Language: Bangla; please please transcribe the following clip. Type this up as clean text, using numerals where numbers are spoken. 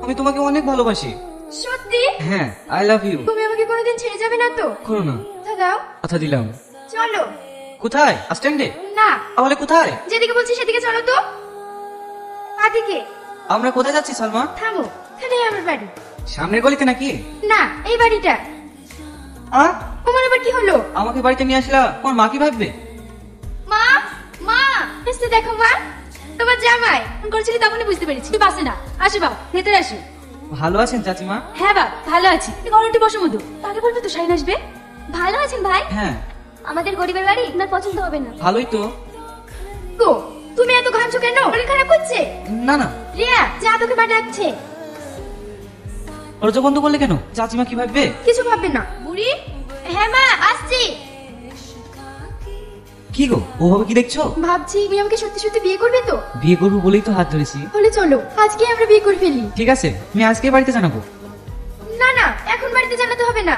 আমি তোমাকে অনেক ভালোবাসি। সত্যি? হ্যাঁ, আই লাভ ইউ। তুমি আমাকে কোনোদিন ছেড়ে যাবে না তো? করো না। কথা দাও। কথা দিলাম। চলো। কোথায়? স্ট্যান্ডে? না, তাহলে কোথায়? যেদিকে বলছি সেদিকে চলো তো। আদিকে। আমরা কোথায় যাচ্ছি সালমা? থামো, এখানেই আমার বাড়ি। সামনের গলিতে নাকি? না, এই বাড়িটা। তোমার আবার কি হলো? আমাকে বাড়িতে নিয়ে আসলা, তোমার মা কি ভাববে? মা, মা, এসে দেখো মা, তোমার জামাই। ফোন করেছিলি তখনই বুঝতে পেরেছি তুই বাসে না। আসো বাবা, ভেতরে আসো। ভালো আছেন চাচিমা? হ্যাঁ বাবা, ভালো আছি। তুই ঘরে বসো মধু, তাকে বলবে তো শাইন আসবে। ভালো আছেন ভাই? হ্যাঁ। আমাদের গরিবের বাড়ি আপনার পছন্দ হবে না। ভালোই তো। গো, তুমি এত ঘামছো কেন? শরীর খারাপ হচ্ছে? না না। রিয়া, যা, তোকে মা ডাকছে। দরজা বন্ধ করলে কেন? চাচিমা কি ভাববে? কিছু ভাববে না। বুড়ি, হ্যাঁ মা, আসছি। কি গো, ওভাবে কি দেখছো? ভাবছি তুমি আমাকে সত্যি সত্যি বিয়ে করবে তো? বিয়ে করবো বলেই তো হাত ধরেছি। তাহলে চলো আজকে আমরা বিয়ে করে ফেলি। ঠিক আছে, আমি আজকে বাড়িতে জানাবো। না না, এখন বাড়িতে জানাতে হবে না।